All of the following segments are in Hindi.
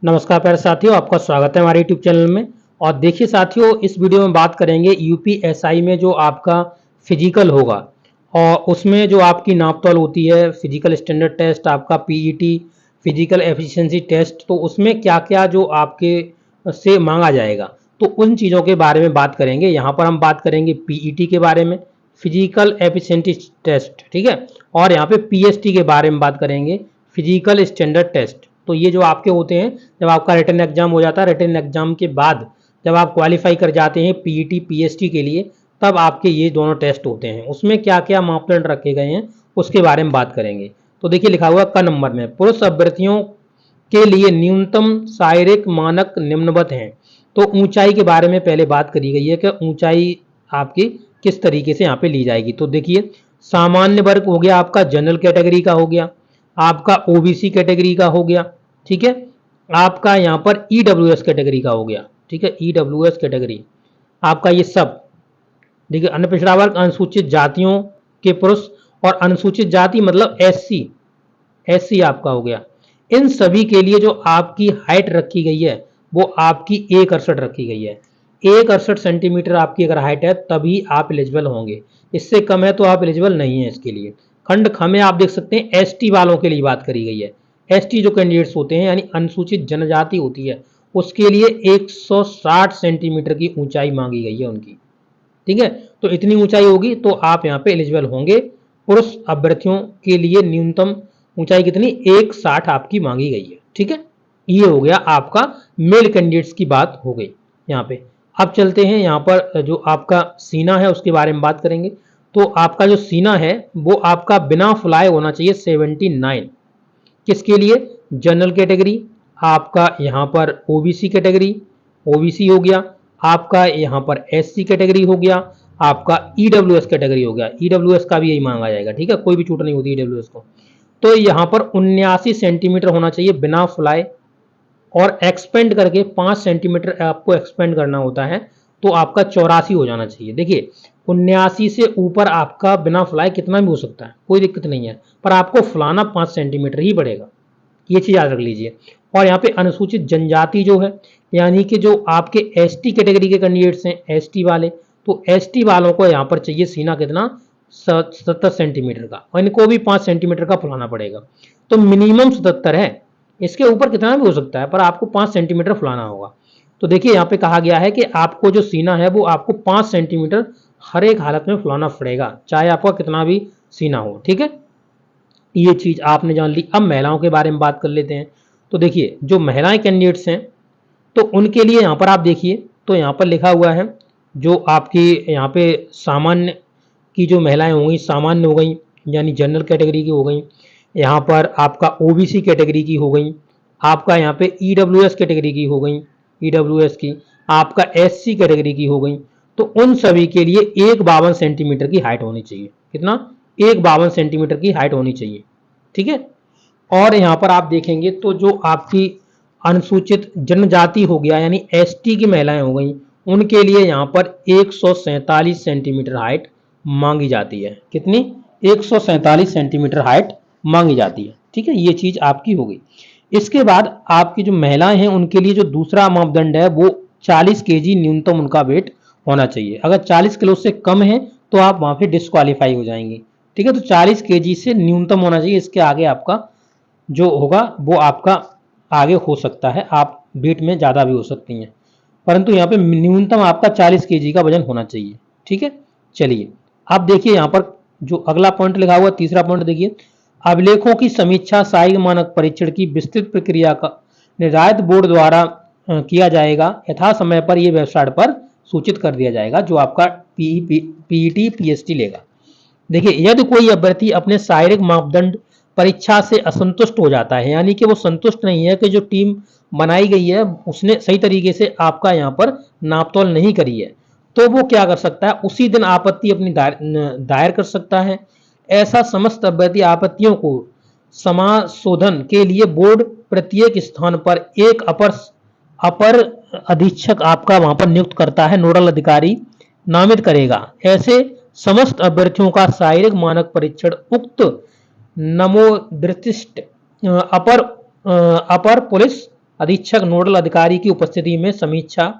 नमस्कार प्यारे साथियों, आपका स्वागत है हमारे यूट्यूब चैनल में। और देखिए साथियों, इस वीडियो में बात करेंगे यूपीएसआई में जो आपका फिजिकल होगा और उसमें जो आपकी नापतोल होती है, फिजिकल स्टैंडर्ड टेस्ट, आपका पीईटी फिजिकल एफिशिएंसी टेस्ट, तो उसमें क्या क्या जो आपके से मांगा जाएगा, तो उन चीज़ों के बारे में बात करेंगे। यहाँ पर हम बात करेंगे पीईटी के बारे में, फिजिकल एफिशिएंसी टेस्ट, ठीक है। और यहाँ पे पीएसटी के बारे में बात करेंगे, फिजिकल स्टैंडर्ड टेस्ट। तो ये जो आपके होते हैं, जब आपका रिटन एग्जाम हो जाता है, रिटन एग्जाम के बाद जब आप क्वालिफाई कर जाते हैं पीईटी पीएसटी के लिए, तब आपके ये दोनों टेस्ट होते हैं। उसमें क्या क्या मापदंड रखे गए हैं उसके बारे में बात करेंगे। तो देखिए लिखा हुआ क नंबर में, पुरुष अभ्यर्थियों के लिए न्यूनतम शारीरिक मानक निम्नवत हैं। तो ऊंचाई के बारे में पहले बात करी गई है कि ऊंचाई आपकी किस तरीके से यहाँ पे ली जाएगी। तो देखिए, सामान्य वर्ग हो गया आपका, जनरल कैटेगरी का हो गया, आपका ओबीसी कैटेगरी का हो गया, ठीक है। आपका यहाँ पर ईडब्ल्यूएस कैटेगरी का हो गया, ठीक है, ईडब्ल्यूएस कैटेगरी आपका ये सब। देखिए, अन्य पिछड़ा वर्ग, अनुसूचित जातियों के पुरुष, और अनुसूचित जाति मतलब एससी, एससी आपका हो गया। इन सभी के लिए जो आपकी हाइट रखी गई है वो आपकी 168 रखी गई है। 168 सेंटीमीटर आपकी अगर हाइट है तभी आप एलिजिबल होंगे, इससे कम है तो आप एलिजिबल नहीं है इसके लिए। खंड ख में आप देख सकते हैं एसटी वालों के लिए बात करी गई है। एसटी जो कैंडिडेट्स होते हैं यानी अनुसूचित जनजाति होती है, उसके लिए 160 सेंटीमीटर की ऊंचाई मांगी गई है उनकी, ठीक है। तो इतनी ऊंचाई होगी तो आप यहाँ पे एलिजिबल होंगे। पुरुष अभ्यर्थियों के लिए न्यूनतम ऊंचाई कितनी, 160 आपकी मांगी गई है, ठीक है। ये हो गया आपका मेल कैंडिडेट्स की बात हो गई यहाँ पे। अब चलते हैं यहाँ पर जो आपका सीना है उसके बारे में बात करेंगे। तो आपका जो सीना है वो आपका बिना फुलाए होना चाहिए 79। किसके लिए, जनरल कैटेगरी, आपका यहाँ पर ओबीसी कैटेगरी, ओबीसी हो गया, आपका यहाँ पर एससी कैटेगरी हो गया, आपका ईडब्ल्यूएस कैटेगरी हो गया। ईडब्ल्यूएस का भी यही मांगा जाएगा, ठीक है, कोई भी छूट नहीं होती ईडब्ल्यूएस को। तो यहाँ पर 79 सेंटीमीटर होना चाहिए बिना फुलाए, और एक्सपेंड करके 5 सेंटीमीटर आपको एक्सपेंड करना होता है, तो आपका 84 हो जाना चाहिए। देखिए, 79 से ऊपर आपका बिना फुलाए कितना भी हो सकता है, कोई दिक्कत नहीं है, पर आपको फुलाना 5 सेंटीमीटर ही पड़ेगा, ये चीज़ याद रख लीजिए। और यहाँ पे अनुसूचित जनजाति जो है, यानी कि जो आपके एसटी कैटेगरी के कैंडिडेट्स हैं, एसटी वाले, तो एसटी वालों को यहाँ पर चाहिए सीना कितना, 77 सेंटीमीटर का, और इनको भी 5 सेंटीमीटर का फुलाना पड़ेगा। तो मिनिमम 77 है, इसके ऊपर कितना भी हो सकता है, पर आपको 5 सेंटीमीटर फुलाना होगा। तो देखिए, यहाँ पे कहा गया है कि आपको जो सीना है वो आपको 5 सेंटीमीटर हर एक हालत में फुलाना पड़ेगा, चाहे आपका कितना भी सीना हो, ठीक है। ये चीज़ आपने जान ली। अब महिलाओं के बारे में बात कर लेते हैं। तो देखिए, जो महिलाएं कैंडिडेट्स हैं तो उनके लिए यहाँ पर आप देखिए, तो यहाँ पर लिखा हुआ है, जो आपकी यहाँ पे सामान्य की जो महिलाएं हो गई, सामान्य हो गई यानी जनरल कैटेगरी की हो गई, यहाँ पर आपका ओबीसी कैटेगरी की हो गई, आपका यहाँ पे ईडब्ल्यूएस कैटेगरी की हो गई, ईडब्ल्यूएस की, आपका एससी कैटेगरी की हो गई। तो उन सभी के लिए 152 सेंटीमीटर की हाइट होनी चाहिए। कितना, 152 सेंटीमीटर की हाइट होनी चाहिए, ठीक है। और यहाँ पर आप देखेंगे तो जो आपकी अनुसूचित जनजाति हो गया यानी एसटी की महिलाएं हो गई, उनके लिए यहाँ पर 147 सेंटीमीटर हाइट मांगी जाती है। कितनी, 147 सेंटीमीटर हाइट मांगी जाती है, ठीक है। ये चीज आपकी हो गई। इसके बाद आपकी जो महिलाएं हैं उनके लिए जो दूसरा मापदंड है वो 40 केजी न्यूनतम उनका वेट होना चाहिए। अगर 40 किलो से कम है तो आप वहां पे डिस्क्वालीफाई हो जाएंगे, ठीक है। तो 40 केजी से न्यूनतम होना चाहिए, इसके आगे आपका जो होगा वो आपका आगे हो सकता है, आप वेट में ज़्यादा भी हो सकती हैं, परंतु यहाँ पे न्यूनतम आपका 40 केजी का वजन होना चाहिए, ठीक है। चलिए, अब देखिए यहाँ पर जो अगला पॉइंट लिखा हुआ, तीसरा पॉइंट देखिए, अभिलेखों की समीक्षा शारीरिक मानक परीक्षण की विस्तृत प्रक्रिया का निर्धारित बोर्ड द्वारा किया जाएगा, यथा समय पर यह वेबसाइट पर सूचित कर दिया जाएगा, जो आपका पीईटी पीएसटी लेगा। देखिए, यदि कोई अभ्यर्थी अपने शारीरिक मापदंड परीक्षा से असंतुष्ट हो जाता है, यानी कि वो संतुष्ट नहीं है कि जो टीम बनाई गई है उसने सही तरीके से आपका यहाँ पर नापतोल नहीं करी है, तो वो क्या कर सकता है, उसी दिन आपत्ति अपनी दायर कर सकता है। ऐसा समस्त अभ्यर्थी आपत्तियों को समाशोधन के लिए बोर्ड प्रत्येक स्थान पर एक अपर अधीक्षक आपका वहां पर नियुक्त करता है, नोडल अधिकारी नामित करेगा। ऐसे समस्त अभ्यर्थियों का शारीरिक मानक परीक्षण उक्त नमोदृष्टिस्ट अपर पुलिस अधीक्षक नोडल अधिकारी की उपस्थिति में समीक्षा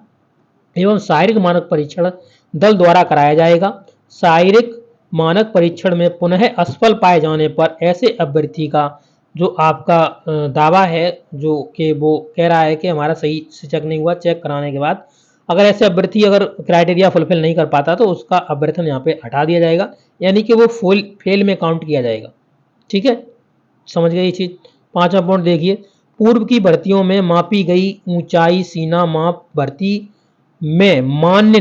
एवं शारीरिक मानक परीक्षण दल द्वारा कराया जाएगा। शारीरिक मानक परीक्षण में पुनः असफल पाए जाने पर ऐसे अभ्यर्थी का जो आपका दावा है, जो कि वो कह रहा है कि हमारा सही से चेक नहीं हुआ, चेक कराने के बाद अगर ऐसे अभ्यर्थी अगर क्राइटेरिया फुलफिल नहीं कर पाता तो उसका अभ्यर्थन यहाँ पे हटा दिया जाएगा, यानी कि वो फेल में काउंट किया जाएगा। ठीक है, समझ गए ये चीज। 5वां पॉइंट देखिए, पूर्व की भर्तियों में मापी गई ऊंचाई सीना माप भर्ती में मान्य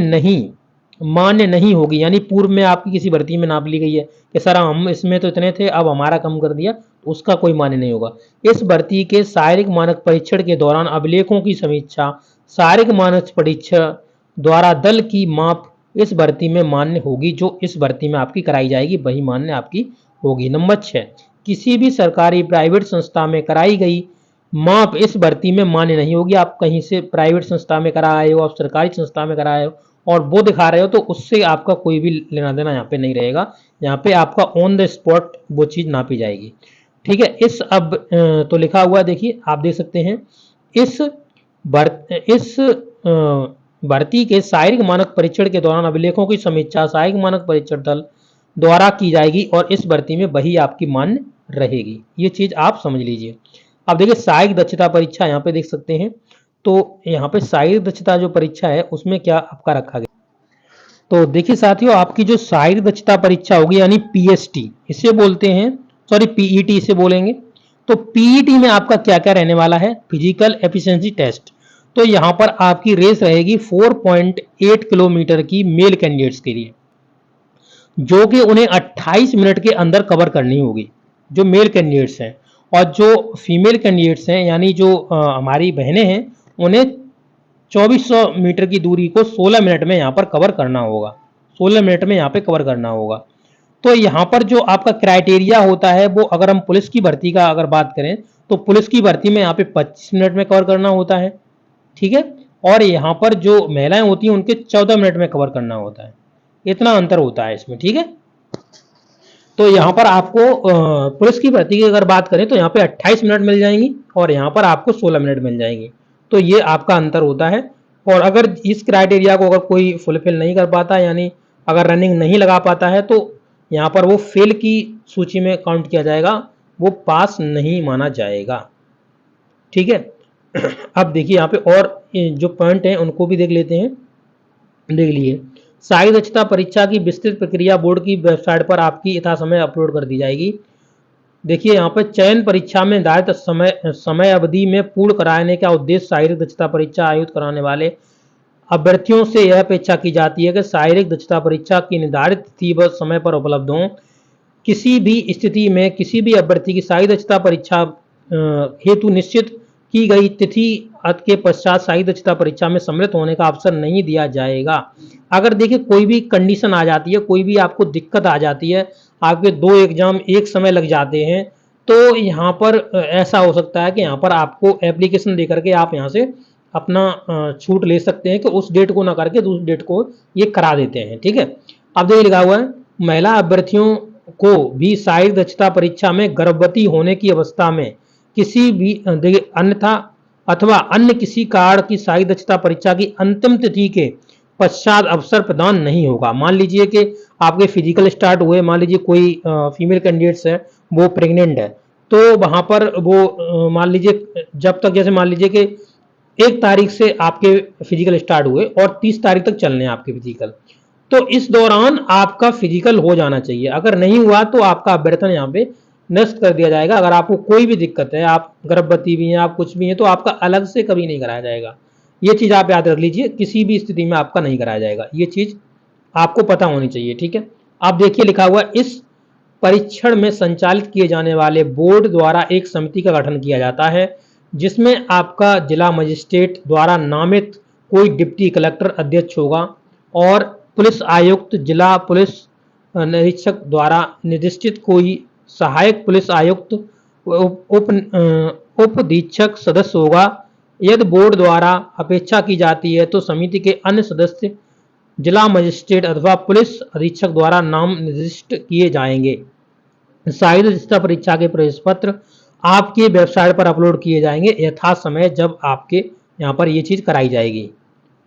नहीं होगी, यानी पूर्व में आपकी किसी भर्ती में नाप ली गई है कि सर हम इसमें तो इतने थे, अब हमारा कम कर दिया, तो उसका कोई मान्य नहीं होगा। इस भर्ती के शारीरिक मानक परीक्षण के दौरान अभिलेखों की समीक्षा शारीरिक मानक परीक्षण द्वारा दल की माप इस भर्ती में मान्य होगी, जो इस भर्ती में आपकी कराई जाएगी वही मान्य आपकी होगी। नंबर 6, किसी भी सरकारी प्राइवेट संस्था में कराई गई माप इस भर्ती में मान्य नहीं होगी। आप कहीं से प्राइवेट संस्था में कराए हो, आप सरकारी संस्था में कराए हो और वो दिखा रहे हो, तो उससे आपका कोई भी लेना देना यहाँ पे नहीं रहेगा। यहाँ पे आपका ऑन द स्पॉट वो चीज नापी जाएगी। ठीक है, इस अब तो लिखा हुआ देखिए, आप देख सकते हैं इस भर्ती के शारीरिक मानक परीक्षण के दौरान अभिलेखों की समीक्षा शारीरिक मानक परीक्षण दल द्वारा की जाएगी और इस भर्ती में वही आपकी मान्य रहेगी। ये चीज आप समझ लीजिए। अब देखिए शारीरिक दक्षता परीक्षा यहाँ पे देख सकते हैं, तो यहाँ पे शारीरिक दक्षता जो परीक्षा है उसमें क्या आपका रखा गया। तो देखिए साथियों, आपकी जो शारीरिक दक्षता परीक्षा होगी यानी पीएसटी इसे बोलते हैं, सॉरी पीईटी इसे बोलेंगे। तो पीईटी में आपका क्या क्या रहने वाला है, फिजिकल एफिशिएंसी टेस्ट। तो यहाँ पर आपकी रेस रहेगी 4.8 किलोमीटर की मेल कैंडिडेट्स के लिए, जो कि उन्हें 28 मिनट के अंदर कवर करनी होगी, जो मेल कैंडिडेट्स हैं। और जो फीमेल कैंडिडेट्स हैं यानी जो हमारी बहनें हैं, उन्हें 2400 मीटर की दूरी को 16 मिनट में यहाँ पर कवर करना होगा, 16 मिनट में यहाँ पे कवर करना होगा। तो यहाँ पर जो आपका क्राइटेरिया होता है वो, अगर हम पुलिस की भर्ती का अगर बात करें तो पुलिस की भर्ती में यहाँ पे 25 मिनट में कवर करना होता है। ठीक है, और यहाँ पर जो महिलाएं होती हैं उनके 14 मिनट में कवर करना होता है। इतना अंतर होता है इसमें। ठीक है, तो यहाँ पर आपको पुलिस की भर्ती की अगर बात करें तो यहाँ पे 28 मिनट मिल जाएंगी और यहाँ पर आपको 16 मिनट मिल जाएंगी। तो ये आपका अंतर होता है। और अगर इस क्राइटेरिया को अगर कोई फुलफिल नहीं कर पाता, यानी अगर रनिंग नहीं लगा पाता है, तो यहाँ पर वो फेल की सूची में काउंट किया जाएगा, वो पास नहीं माना जाएगा। ठीक है, अब देखिए यहाँ पे और जो पॉइंट हैं उनको भी देख लेते हैं। देख लिए, शारीरिक दक्षता परीक्षा की विस्तृत प्रक्रिया बोर्ड की वेबसाइट पर आपकी यथासमय अपलोड कर दी जाएगी। देखिए यहाँ पर चयन परीक्षा में निर्धारित समय अवधि में पूर्ण कराने का उद्देश्य शारीरिक दक्षता परीक्षा आयोजित कराने वाले अभ्यर्थियों से यह अपेक्षा की जाती है कि शारीरिक दक्षता परीक्षा की निर्धारित तिथि व समय पर उपलब्ध हों। किसी भी स्थिति में किसी भी अभ्यर्थी की शारीरिक दक्षता परीक्षा हेतु निश्चित की गई तिथि के पश्चात शारीरिक दक्षता परीक्षा में सम्मिलित होने का अवसर नहीं दिया जाएगा। अगर देखिए कोई भी कंडीशन आ जाती है, कोई भी आपको दिक्कत आ जाती है, आपके 2 एग्जाम एक समय लग जाते हैं, तो यहाँ पर ऐसा हो सकता है कि यहाँ पर आपको एप्लीकेशन दे करके आप यहाँ से अपना छूट ले सकते हैं कि उस डेट को ना करके दूसरी डेट को ये करा देते हैं। ठीक है, अब देखिए लिखा हुआ है, महिला अभ्यर्थियों को भी शारीरिक दक्षता परीक्षा में गर्भवती होने की अवस्था में किसी भी अन्यथा अथवा अन्य किसी कारण की शारीरिक दक्षता परीक्षा की अंतिम तिथि के पश्चात अवसर प्रदान नहीं होगा। मान लीजिए कि आपके फिजिकल स्टार्ट हुए, मान लीजिए कोई फीमेल कैंडिडेट्स है वो प्रेग्नेंट है, तो वहां पर वो मान लीजिए जब तक, जैसे मान लीजिए कि 1 तारीख से आपके फिजिकल स्टार्ट हुए और 30 तारीख तक चलने हैं आपके फिजिकल, तो इस दौरान आपका फिजिकल हो जाना चाहिए। अगर नहीं हुआ तो आपका अभ्यर्थन यहाँ पे नष्ट कर दिया जाएगा। अगर आपको कोई भी दिक्कत है, आप गर्भवती भी हैं, आप कुछ भी हैं, तो आपका अलग से कभी नहीं कराया जाएगा। ये चीज आप याद रख लीजिए, किसी भी स्थिति में आपका नहीं कराया जाएगा, ये चीज आपको पता होनी चाहिए। ठीक है, आप देखिए लिखा हुआ, इस परीक्षण में संचालित किए जाने वाले बोर्ड द्वारा एक समिति का गठन किया जाता है, जिसमें आपका जिला मजिस्ट्रेट द्वारा नामित कोई डिप्टी कलेक्टर अध्यक्ष होगा और पुलिस आयुक्त, जिला पुलिस निरीक्षक द्वारा निर्दिष्टित कोई सहायक पुलिस आयुक्त, उप अधीक्षक सदस्य होगा। यदि बोर्ड द्वारा अपेक्षा की जाती है तो समिति के अन्य सदस्य जिला मजिस्ट्रेट अथवा पुलिस अधीक्षक द्वारा नाम निर्दिष्ट किए जाएंगे। शारीरिक दक्षता परीक्षा के प्रवेश पत्र आपकी वेबसाइट पर अपलोड किए जाएंगे यथा समय, जब आपके यहाँ पर ये चीज़ कराई जाएगी।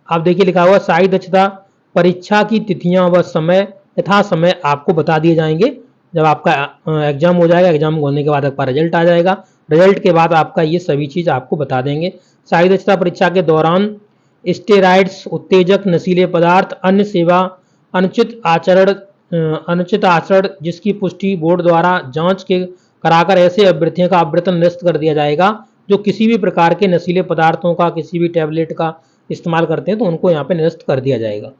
आप देखिए लिखा हुआ शाही दक्षता परीक्षा की तिथियां व समय यथा समय आपको बता दिए जाएंगे। जब आपका एग्जाम हो जाएगा, एग्जाम होने के बाद आपका रिजल्ट आ जाएगा, रिजल्ट के बाद आपका ये सभी चीज़ आपको बता देंगे। शाही दक्षता परीक्षा के दौरान स्टेरॉइड्स, उत्तेजक, नशीले पदार्थ, अन्य सेवा, अनुचित आचरण जिसकी पुष्टि बोर्ड द्वारा जांच के कराकर ऐसे अभ्यर्थियों का अभ्यर्थन निरस्त कर दिया जाएगा जो किसी भी प्रकार के नशीले पदार्थों का, किसी भी टैबलेट का इस्तेमाल करते हैं, तो उनको यहाँ पे निरस्त कर दिया जाएगा।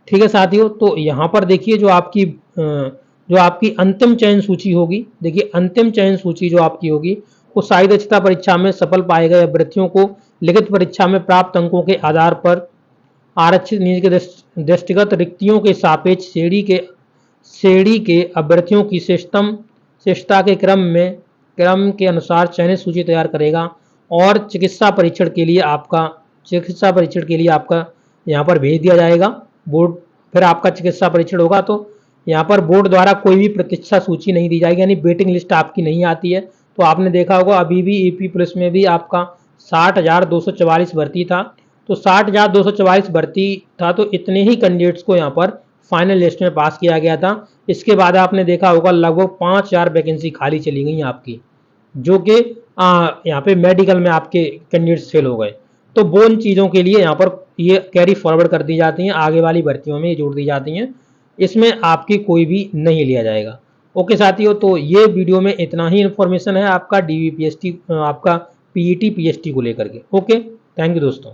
ठीक है साथियों, तो यहाँ पर देखिए जो आपकी अंतिम चयन सूची होगी, देखिए अंतिम चयन सूची जो आपकी होगी वो शाही दक्षता परीक्षा में सफल पाए गए अभ्यर्थियों को लिखित परीक्षा में प्राप्त अंकों के आधार पर आरक्षित नीति के दृष्टिगत रिक्तियों के सापेक्ष श्रेणी के अभ्यर्थियों की श्रेष्ठता के क्रम के अनुसार चयनित सूची तैयार करेगा और चिकित्सा परीक्षण के लिए आपका यहाँ पर भेज दिया जाएगा बोर्ड। फिर आपका चिकित्सा परीक्षण होगा तो यहाँ पर बोर्ड द्वारा कोई भी प्रतीक्षा सूची नहीं दी जाएगी, यानी वेटिंग लिस्ट आपकी नहीं आती है। तो आपने देखा होगा अभी भी यूपी पुलिस में भी आपका 60,244 भर्ती था, तो 60,244 भर्ती था, तो इतने ही कैंडिडेट्स को यहाँ पर फाइनल लिस्ट में पास किया गया था। इसके बाद आपने देखा होगा लगभग 5,000 वैकेंसी खाली चली गई आपकी, जो कि यहाँ पे मेडिकल में आपके कैंडिडेट्स फेल हो गए। तो वो उन चीज़ों के लिए यहाँ पर ये कैरी फॉरवर्ड कर दी जाती हैं, आगे वाली भर्तियों में ये जोड़ दी जाती हैं, इसमें आपकी कोई भी नहीं लिया जाएगा। ओके साथियों, तो ये वीडियो में इतना ही इन्फॉर्मेशन है आपका DVPST, आपका PET PST को लेकर के। ओके, थैंक यू दोस्तों।